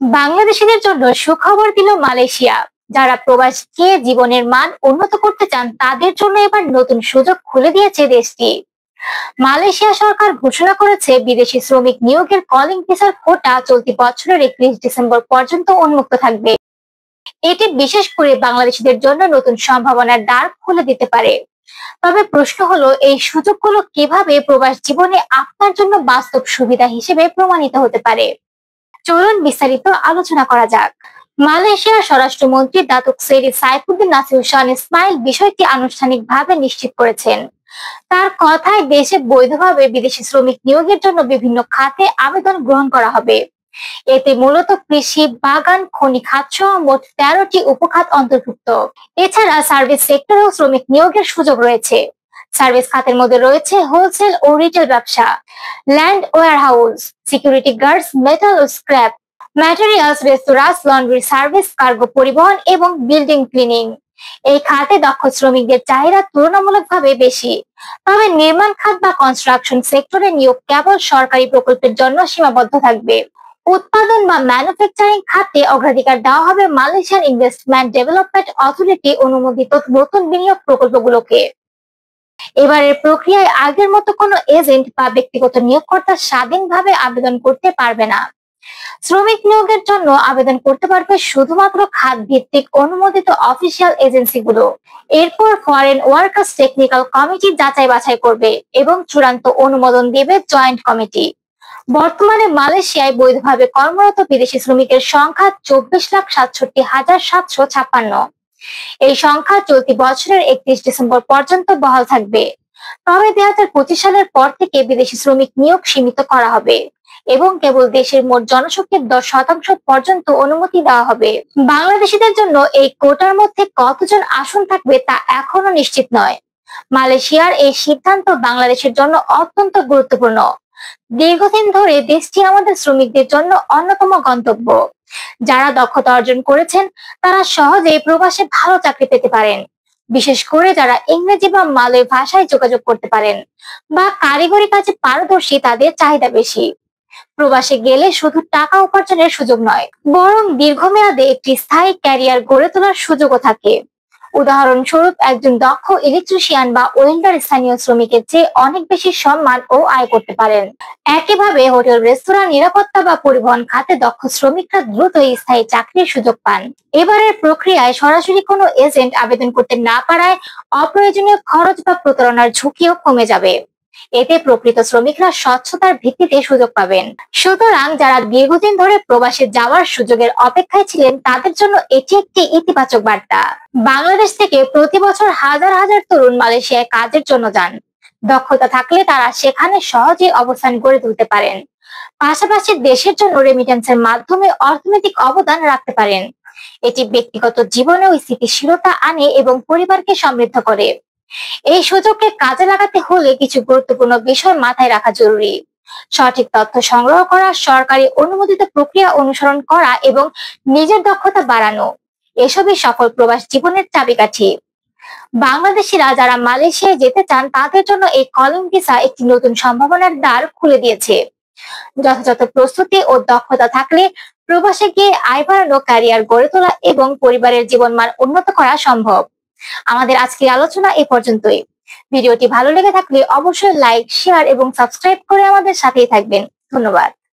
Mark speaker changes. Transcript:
Speaker 1: বাংলাদেশিদের জন্য সুখবর দিল মালয়েশিয়া। যারা প্রবাস গিয়ে জীবনের মান উন্নত করতে চান তাদের জন্য এবার নতুন সুযোগ খুলে দিয়েছে দেশটি। মালয়েশিয়া সরকার ঘোষণা করেছে বিদেশি শ্রমিক নিয়োগের কলিং ভিসার কোটা চলতি বছরের 31 ডিসেম্বর পর্যন্ত উন্মুক্ত থাকবে। এটি বিশেষ করে বাংলাদেশিদের জন্য নতুন সম্ভাবনার দ্বার খুলে দিতে পারে। তবে প্রশ্ন হলো, এই সুযোগগুলো কিভাবে প্রবাস জীবনে আপনার জন্য বাস্তব সুবিধা হিসেবে প্রমাণিত হতে পারে। চলুন বিস্তারিত আলোচনা করা যাক। মালয়েশিয়ার স্বরাষ্ট্রমন্ত্রী দাতুক সেরি সাইফুদ্দিন নাসিরুদ্দিন ইসমাইল বিষয়টি আনুষ্ঠানিকভাবে নিশ্চিত করেছেন। তার কথায় দেশে বৈধভাবে বিদেশি শ্রমিক নিয়োগের জন্য বিভিন্ন খাতে আবেদন গ্রহণ করা হবে। এতে মূলত কৃষি, বাগান, খনি খাত সহ মোট 13টি উপখাত অন্তর্ভুক্ত। এছাড়া সার্ভিস সেক্টরেও শ্রমিক নিয়োগের সুযোগ রয়েছে। সার্ভিস খাতের মধ্যে রয়েছে হোলসেল ও রিটেল ব্যবসা, land warehouse, security guards, metal ও scrap materials, restaurant, laundry service, cargo পরিবহন এবং বিল্ডিং ক্লিনিং। এই খাতে দক্ষ শ্রমিকদের চাহিদা তুলনামূলকভাবে বেশি। তবে নির্মাণ খাত বা কনস্ট্রাকশন সেক্টরে নিয়োগ কেবল সরকারি প্রকল্পের জন্য সীমাবদ্ধ থাকবে। উৎপাদন বা ম্যানুফ্যাকচারিং খাতে অগ্রাধিকার দেওয়া হবে মালয়েশিয়ান ইনভেস্টমেন্ট ডেভেলপমেন্ট অথরিটি অনুমোদিত নতুন বিনিয়োগ প্রকল্পগুলোকে। এবারের প্রক্রিয়ায় আগের মতো কোনো এজেন্ট বা ব্যক্তিগত নিয়োগকর্তা স্বাধীনভাবে আবেদন করতে পারবে না। শ্রমিক নিয়োগের জন্য আবেদন করতে পারবে শুধুমাত্র খাত ভিত্তিক অনুমোদিত অফিসিয়াল এজেন্সিগুলো। এরপর ফরেন ওয়ার্কার্স টেকনিক্যাল কমিটি যাচাই বাছাই করবে এবং চূড়ান্ত অনুমোদন দেবে জয়েন্ট কমিটি। বর্তমানে মালয়েশিয়ায় বৈধভাবে কর্মরত বিদেশি শ্রমিকের সংখ্যা 24,67,756। এই সংখ্যা চলতি বছরের 31 ডিসেম্বর পর্যন্ত বহাল থাকবে। তবে 2025 সালের পর থেকে বিদেশি শ্রমিক নিয়োগ সীমিত করা হবে এবং কেবল দেশের মোট জনশক্তির 10% পর্যন্ত অনুমতি দেওয়া হবে। বাংলাদেশিদের জন্য এই কোটার মধ্যে কতজন আসন থাকবে তা এখনো নিশ্চিত নয়। মালয়েশিয়ার এই সিদ্ধান্ত বাংলাদেশের জন্য অত্যন্ত গুরুত্বপূর্ণ। দীর্ঘদিন ধরে দেশটি আমাদের শ্রমিকদের জন্য অন্যতম গন্তব্য। যারা দক্ষতা অর্জন করেছেন তারা সহজেই প্রবাসে ভালো চাকরি পেতে পারেন, বিশেষ করে যারা ইংরেজি বা মালয় ভাষায় যোগাযোগ করতে পারেন বা কারিগরি কাজে পারদর্শী, তাদের চাহিদা বেশি। প্রবাসে গেলে শুধু টাকা উপার্জনের সুযোগ নয়, বরং দীর্ঘমেয়াদে একটি স্থায়ী ক্যারিয়ার গড়ে তোলার সুযোগও থাকে। উদাহরণস্বরূপ, একজন দক্ষ ইলেকট্রিশিয়ান বা ওয়েল্ডার স্থানীয় শ্রমিকের চেয়ে অনেক বেশি সম্মান ও আয় করতে পারেন। একইভাবে হোটেল, রেস্তোরাঁ, নিরাপত্তা বা পরিবহন খাতে দক্ষ শ্রমিকরা দ্রুত স্থায়ী চাকরির সুযোগ পান। এবারের প্রক্রিয়ায় সরাসরি কোনো এজেন্ট আবেদন করতে না পারায় অপ্রয়োজনীয় খরচ বা প্রতারণার ঝুঁকিও কমে যাবে। এতে প্রকৃত শ্রমিকরা স্বচ্ছতার ভিত্তিতে সুযোগ পাবেন। সুতরাং যারা দীর্ঘদিন ধরে প্রবাসে যাওয়ার সুযোগের অপেক্ষায় ছিলেন তাদের জন্য এটি একটি ইতিবাচক বার্তা। বাংলাদেশ থেকে প্রতি বছর হাজার হাজার তরুণ মালয়েশিয়ায় কাজের জন্য যান। দক্ষতা থাকলে তারা সেখানে সহজে অবস্থান গড়ে তুলতে পারেন। পাশাপাশি দেশের জন্য রেমিটেন্সের মাধ্যমে অর্থনৈতিক অবদান রাখতে পারেন। এটি ব্যক্তিগত জীবনেও স্থিতিশীলতা আনে এবং পরিবারকে সমৃদ্ধ করে। এই সুযোগকে কাজে লাগাতে হলে কিছু গুরুত্বপূর্ণ বিষয় মাথায় রাখা জরুরি। সঠিক তথ্য সংগ্রহ করা, সরকারি অনুমোদিত প্রক্রিয়া অনুসরণ করা এবং নিজের দক্ষতা বাড়ানো, এসবই সফল প্রবাস জীবনের চাবিকাঠি। বাংলাদেশিরা যারা মালয়েশিয়ায় যেতে চান তাদের জন্য এই কলিং ভিসা একটি নতুন সম্ভাবনার দ্বার খুলে দিয়েছে। যথাযথ প্রস্তুতি ও দক্ষতা থাকলে প্রবাসে গিয়ে আয় বাড়ানো, ক্যারিয়ার গড়ে তোলা এবং পরিবারের জীবনমান উন্নত করা সম্ভব। আমাদের আজকের আলোচনা এ পর্যন্তই। ভিডিওটি ভালো লেগে থাকলে অবশ্যই লাইক, শেয়ার এবং সাবস্ক্রাইব করে আমাদের সাথেই থাকবেন। ধন্যবাদ।